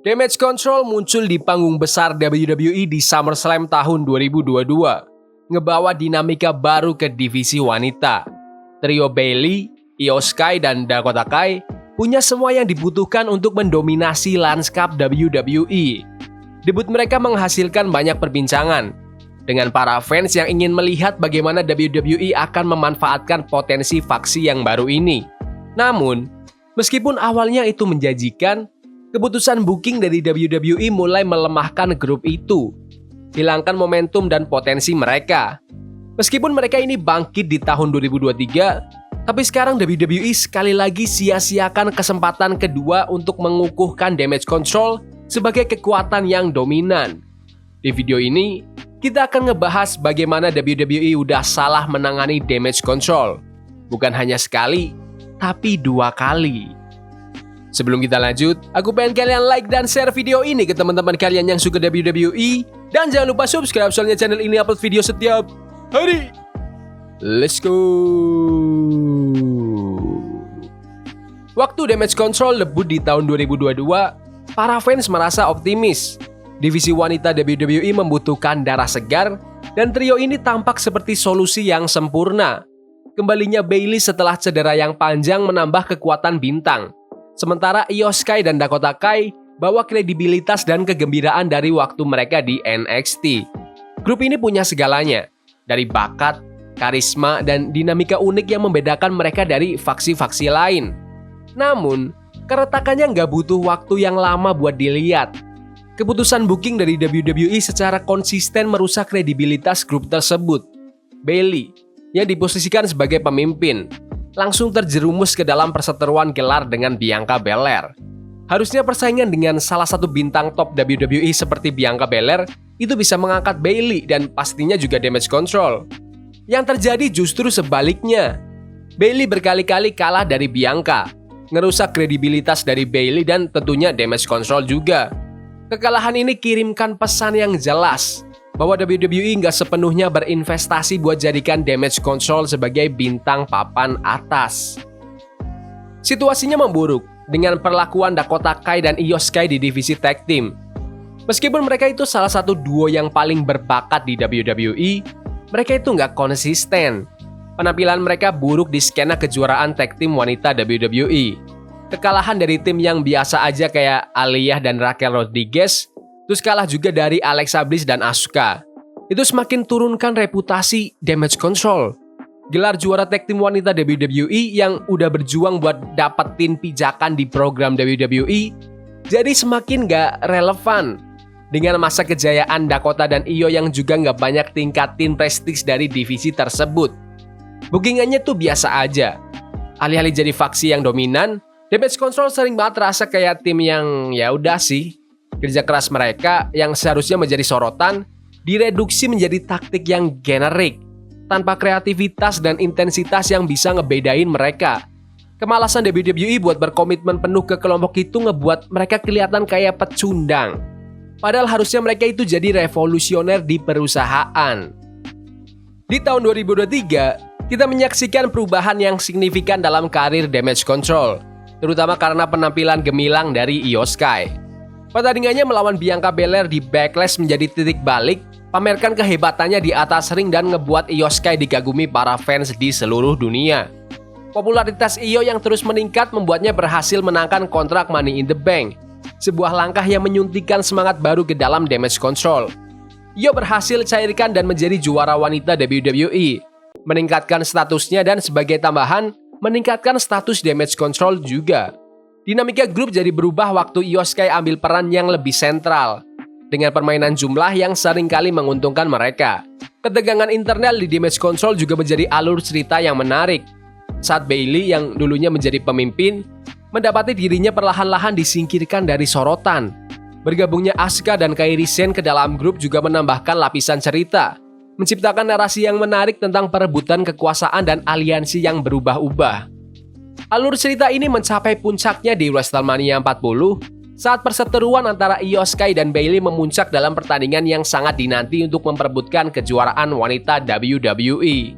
Damage Control muncul di panggung besar WWE di SummerSlam tahun 2022, ngebawa dinamika baru ke divisi wanita. Trio Bayley, Io Sky, dan Dakota Kai punya semua yang dibutuhkan untuk mendominasi lanskap WWE. Debut mereka menghasilkan banyak perbincangan dengan para fans yang ingin melihat bagaimana WWE akan memanfaatkan potensi faksi yang baru ini. Namun, meskipun awalnya itu menjanjikan, keputusan booking dari WWE mulai melemahkan grup itu, hilangkan momentum dan potensi mereka. Meskipun mereka ini bangkit di tahun 2023, tapi sekarang WWE sekali lagi sia-siakan kesempatan kedua untuk mengukuhkan Damage Control sebagai kekuatan yang dominan. Di video ini, kita akan ngebahas bagaimana WWE udah salah menangani Damage Control. Bukan hanya sekali, tapi 2 kali. Sebelum kita lanjut, aku pengen kalian like dan share video ini ke teman-teman kalian yang suka WWE. Dan jangan lupa subscribe soalnya channel ini upload video setiap hari. Let's go! Waktu Damage Control debut di tahun 2022, para fans merasa optimis. Divisi wanita WWE membutuhkan darah segar, dan trio ini tampak seperti solusi yang sempurna. Kembalinya Bayley setelah cedera yang panjang menambah kekuatan bintang. Sementara Io Sky dan Dakota Kai bawa kredibilitas dan kegembiraan dari waktu mereka di NXT. Grup ini punya segalanya, dari bakat, karisma, dan dinamika unik yang membedakan mereka dari faksi-faksi lain. Namun, keretakannya nggak butuh waktu yang lama buat dilihat. Keputusan booking dari WWE secara konsisten merusak kredibilitas grup tersebut. Bayley, yang diposisikan sebagai pemimpin, langsung terjerumus ke dalam perseteruan gelar dengan Bianca Belair. Harusnya persaingan dengan salah satu bintang top WWE seperti Bianca Belair itu bisa mengangkat Bayley dan pastinya juga Damage Control. Yang terjadi justru sebaliknya. Bayley berkali-kali kalah dari Bianca, ngerusak kredibilitas dari Bayley dan tentunya Damage Control juga. Kekalahan ini kirimkan pesan yang jelas bahwa WWE nggak sepenuhnya berinvestasi buat jadikan Damage Control sebagai bintang papan atas. Situasinya memburuk dengan perlakuan Dakota Kai dan Io Sky di divisi tag team. Meskipun mereka itu salah satu duo yang paling berbakat di WWE, mereka itu nggak konsisten. Penampilan mereka buruk di skena kejuaraan tag team wanita WWE. Kekalahan dari tim yang biasa aja kayak Aliyah dan Raquel Rodriguez, terus kalah juga dari Alexa Bliss dan Asuka. Itu semakin turunkan reputasi Damage Control. Gelar juara tag team wanita WWE yang udah berjuang buat dapetin pijakan di program WWE, jadi semakin gak relevan. Dengan masa kejayaan Dakota dan Io yang juga gak banyak tingkatin prestis dari divisi tersebut. Bookingannya tuh biasa aja. Alih-alih jadi faksi yang dominan, Damage Control sering banget terasa kayak tim yang ya udah sih. Kerja keras mereka yang seharusnya menjadi sorotan direduksi menjadi taktik yang generik, tanpa kreativitas dan intensitas yang bisa ngebedain mereka. Kemalasan WWE buat berkomitmen penuh ke kelompok itu ngebuat mereka kelihatan kayak pecundang. Padahal harusnya mereka itu jadi revolusioner di perusahaan. Di tahun 2023, kita menyaksikan perubahan yang signifikan dalam karir Damage Control, terutama karena penampilan gemilang dari Io Sky. Pertandingannya melawan Bianca Belair di Backlash menjadi titik balik, pamerkan kehebatannya di atas ring dan ngebuat Io Sky dikagumi para fans di seluruh dunia. Popularitas Io yang terus meningkat membuatnya berhasil menangkan kontrak Money in the Bank, sebuah langkah yang menyuntikkan semangat baru ke dalam Damage Control. Io berhasil cairkan dan menjadi juara wanita WWE, meningkatkan statusnya dan sebagai tambahan, meningkatkan status Damage Control juga. Dinamika grup jadi berubah waktu Io Sky ambil peran yang lebih sentral, dengan permainan jumlah yang seringkali menguntungkan mereka. Ketegangan internal di Damage Control juga menjadi alur cerita yang menarik. Saat Bayley yang dulunya menjadi pemimpin, mendapati dirinya perlahan-lahan disingkirkan dari sorotan. Bergabungnya Asuka dan Kairi Sane ke dalam grup juga menambahkan lapisan cerita, menciptakan narasi yang menarik tentang perebutan kekuasaan dan aliansi yang berubah-ubah. Alur cerita ini mencapai puncaknya di WrestleMania 40 saat perseteruan antara Io Sky dan Bayley memuncak dalam pertandingan yang sangat dinanti untuk memperebutkan kejuaraan wanita WWE.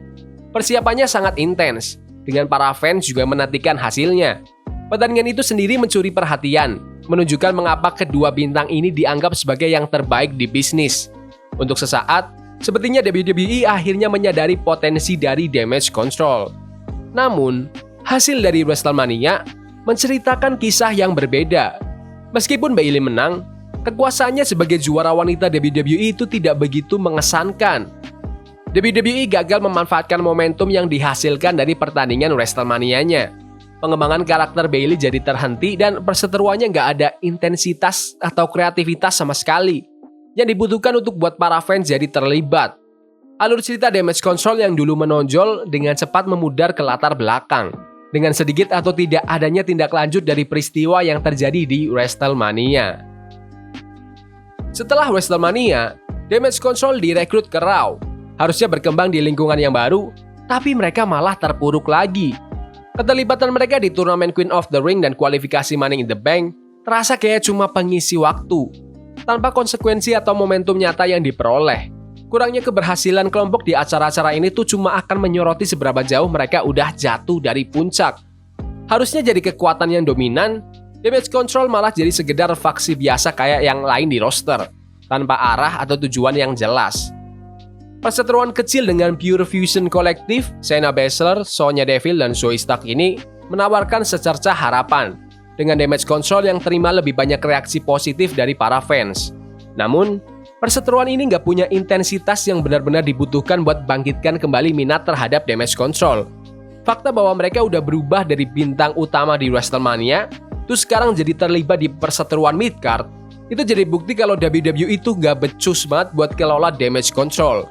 Persiapannya sangat intens, dengan para fans juga menantikan hasilnya. Pertandingan itu sendiri mencuri perhatian, menunjukkan mengapa kedua bintang ini dianggap sebagai yang terbaik di bisnis. Untuk sesaat, sepertinya WWE akhirnya menyadari potensi dari Damage Control. Namun, hasil dari WrestleMania menceritakan kisah yang berbeda. Meskipun Bayley menang, kekuasaannya sebagai juara wanita WWE itu tidak begitu mengesankan. WWE gagal memanfaatkan momentum yang dihasilkan dari pertandingan WrestleMania-nya. Pengembangan karakter Bayley jadi terhenti dan perseteruannya nggak ada intensitas atau kreativitas sama sekali yang dibutuhkan untuk buat para fans jadi terlibat. Alur cerita Damage Control yang dulu menonjol dengan cepat memudar ke latar belakang dengan sedikit atau tidak adanya tindak lanjut dari peristiwa yang terjadi di WrestleMania. Setelah WrestleMania, Damage Control direkrut ke Raw. Harusnya berkembang di lingkungan yang baru, tapi mereka malah terpuruk lagi. Keterlibatan mereka di turnamen Queen of the Ring dan kualifikasi Money in the Bank terasa kayak cuma pengisi waktu, tanpa konsekuensi atau momentum nyata yang diperoleh. Kurangnya keberhasilan kelompok di acara-acara ini tuh cuma akan menyoroti seberapa jauh mereka udah jatuh dari puncak. Harusnya jadi kekuatan yang dominan, Damage Control malah jadi sekedar faksi biasa kayak yang lain di roster, tanpa arah atau tujuan yang jelas. Perseteruan kecil dengan Pure Fusion Collective, Shayna Baszler, Sonya Deville, dan Zoey Stark ini menawarkan secercah harapan dengan Damage Control yang terima lebih banyak reaksi positif dari para fans. Namun, perseteruan ini nggak punya intensitas yang benar-benar dibutuhkan buat bangkitkan kembali minat terhadap Damage Control. Fakta bahwa mereka udah berubah dari bintang utama di WrestleMania, terus sekarang jadi terlibat di perseteruan midcard, itu jadi bukti kalau WWE itu nggak becus banget buat kelola Damage Control.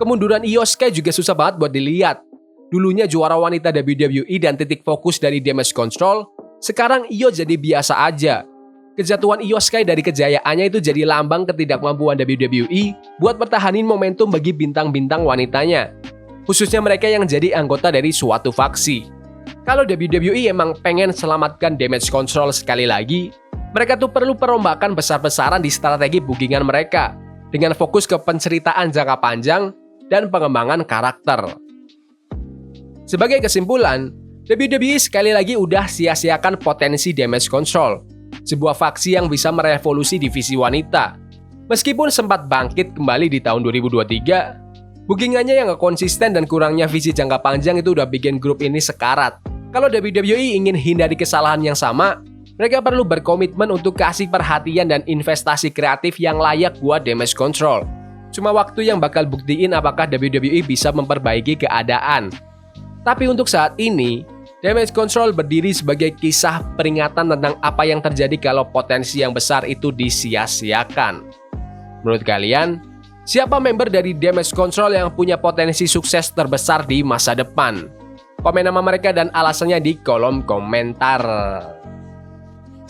Kemunduran Io Sky juga susah banget buat dilihat. Dulunya juara wanita WWE dan titik fokus dari Damage Control, sekarang Io jadi biasa aja. Kejatuhan Io Sky dari kejayaannya itu jadi lambang ketidakmampuan WWE buat pertahanin momentum bagi bintang-bintang wanitanya, khususnya mereka yang jadi anggota dari suatu faksi. Kalau WWE emang pengen selamatkan Damage Control sekali lagi, mereka tuh perlu perombakan besar-besaran di strategi bookingan mereka, dengan fokus ke penceritaan jangka panjang dan pengembangan karakter. Sebagai kesimpulan, WWE sekali lagi udah sia-siakan potensi Damage Control, sebuah faksi yang bisa merevolusi divisi wanita. Meskipun sempat bangkit kembali di tahun 2023, bookingannya yang gak konsisten dan kurangnya visi jangka panjang itu udah bikin grup ini sekarat. Kalau WWE ingin hindari kesalahan yang sama, mereka perlu berkomitmen untuk kasih perhatian dan investasi kreatif yang layak buat Damage Control. Cuma waktu yang bakal buktiin apakah WWE bisa memperbaiki keadaan. Tapi untuk saat ini, Damage Control berdiri sebagai kisah peringatan tentang apa yang terjadi kalau potensi yang besar itu disia-siakan. Menurut kalian, siapa member dari Damage Control yang punya potensi sukses terbesar di masa depan? Komen nama mereka dan alasannya di kolom komentar.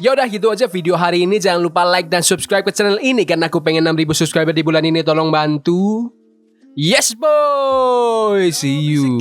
Ya udah gitu aja video hari ini. Jangan lupa like dan subscribe ke channel ini karena aku pengen 6.000 subscriber di bulan ini. Tolong bantu. Yes boy, see you.